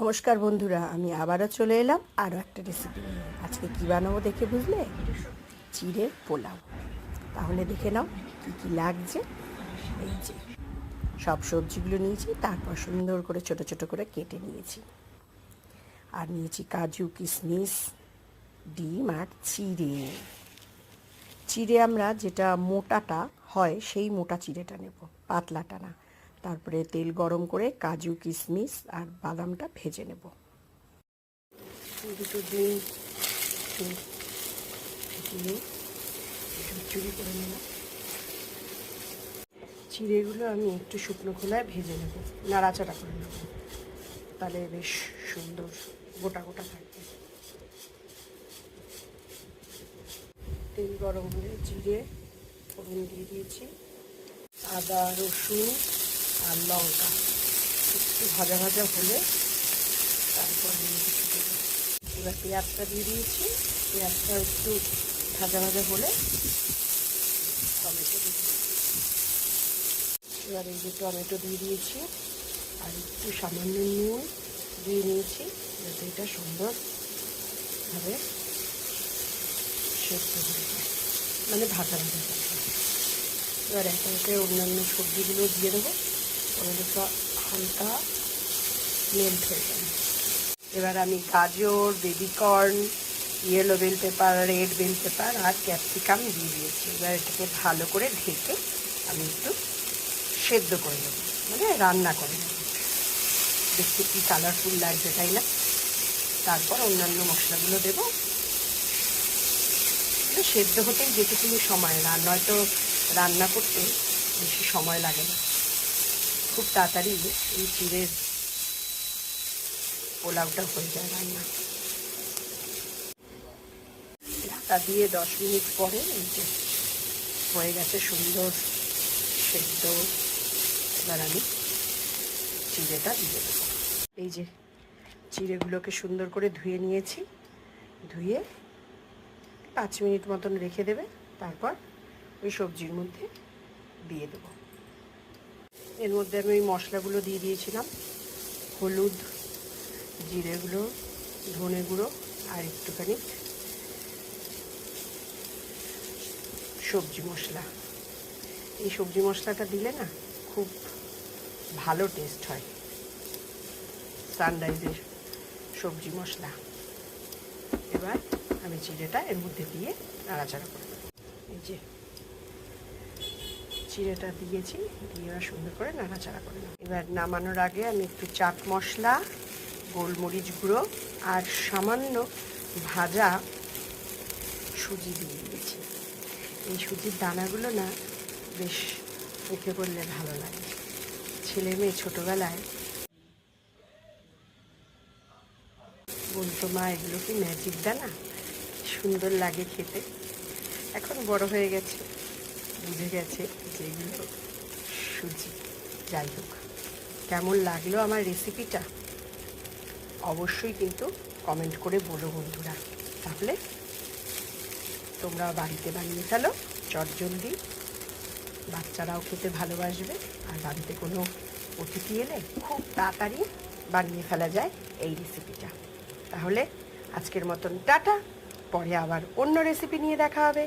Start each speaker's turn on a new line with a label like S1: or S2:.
S1: নমস্কার বন্ধুরা, আমি আবারও চলে এলাম আরও একটা রেসিপি নিয়ে। আজকে কী বানাবো দেখে বুঝলে? চিড়ের পোলাও। তাহলে দেখে নাও কী কী লাগছে। এই যে সব সবজিগুলো নিয়েছি, তারপর সুন্দর করে ছোট ছোট করে কেটে নিয়েছি। আর নিয়েছি কাজু, কিশমিশ, ডিম আর চিড়ে। চিড়ে আমরা যেটা মোটাটা হয় সেই মোটা চিড়েটা নেব, পাতলাটা না। তারপরে তেল গরম করে কাজু, কিশমিশ আর বাদামটা ভেজে নেব। দুটো ডিম ফেটিয়ে চুরি করে নিলাম। চিড়েগুলো আমি একটু শুকনো খোলায় ভেজে নেব, নাড়াচাড়া করে নেব, তাহলে বেশ সুন্দর গোটা গোটা থাকবে। তেল গরম হলে জিরে ফোড়ন দিয়ে দিয়েছি, আদা, রসুন আর লঙ্কা একটু ভাজা ভাজা হলে তারপর কিছু দেবো। এবার পেঁয়াজটা দিয়ে দিয়েছি, পেঁয়াজটা একটু ভাজা ভাজা হলে টমেটো দিয়ে এবার এই যে টমেটো দিয়ে দিয়েছি আর একটু সামান্য নুন দিয়ে নিয়েছি, যাতে এটা সুন্দরভাবে সেদ্ধ হয়ে যায়, মানে ভাজা ভাজা থাকবে। এবার একে একে অন্যান্য সবজিগুলো দিয়ে দেবো, ওগুলো হালকা মেল্ট হয়ে যাবে। এবার আমি গাজর, baby corn, yellow bell pepper, red bell pepper আর ক্যাপসিকাম দিয়ে দিয়েছি। এবার এটাকে ভালো করে ঢেকে আমি একটু সেদ্ধ করে নেব, মানে রান্না করে নেব। দেখতে কি কালারফুল লাগছে, তাই না? তারপর অন্যান্য মশলাগুলো দেবো। সেদ্ধ হতেই যেটুকুনি সময়, নয়তো রান্না করতে বেশি সময় লাগে না, খুব তাড়াতাড়ি এই চিড়ের পোলাওটা হয়ে যায় রান্না। ঢাকা দিয়ে 10 মিনিট পরে এই যে হয়ে গেছে সুন্দর সেদ্ধ। এবার আমি চিড়েটা দিয়ে দেবো। এই যে চিড়েগুলোকে সুন্দর করে ধুয়ে নিয়েছি, ধুয়ে 5 মিনিট মতন রেখে দেবে, তারপর ওই সবজির মধ্যে দিয়ে দেবো। এর মধ্যে আমি ওই মশলাগুলো দিয়ে দিয়েছিলাম, হলুদ, জিরে গুঁড়ো, ধনে গুঁড়ো আর একটুখানি সবজি মশলা। এই সবজি মশলাটা দিলে না খুব ভালো টেস্ট হয়, সানরাইজের সবজি মশলা। এবার আমি চিড়েটা এর মধ্যে দিয়ে নাড়াচাড়া করে দেবো। এই যে চিড়েটা দিয়েছি, দিয়ে এবার সুন্দর করে নাড়াচাড়া করে দেবো। এবার নামানোর আগে আমি একটু চাট মশলা, গোলমরিচ গুঁড়ো আর সামান্য ভাজা সুজি দিয়ে দিয়েছি। এই সুজির দানাগুলো না বেশ মুখে করলে ভালো লাগে। ছেলে মেয়ে ছোটোবেলায় বলতো, মা এগুলো কি ম্যাজিক দানা, সুন্দর লাগে খেতে। এখন বড় হয়ে গেছে, বুঝে গেছে যে এগুলো সুজি। যাই হোক, কেমন লাগলো আমার রেসিপিটা অবশ্যই কিন্তু কমেন্ট করে বলো বন্ধুরা। তাহলে তোমরা বাড়িতে বানিয়ে ফেলো চটজলদি, বাচ্চারাও খেতে ভালোবাসবে। আর বাড়িতে কোনো অতিথি এলে খুব তাড়াতাড়ি বানিয়ে ফেলা যায় এই রেসিপিটা। তাহলে আজকের মতন টাটা, পরে আবার অন্য রেসিপি নিয়ে দেখা হবে।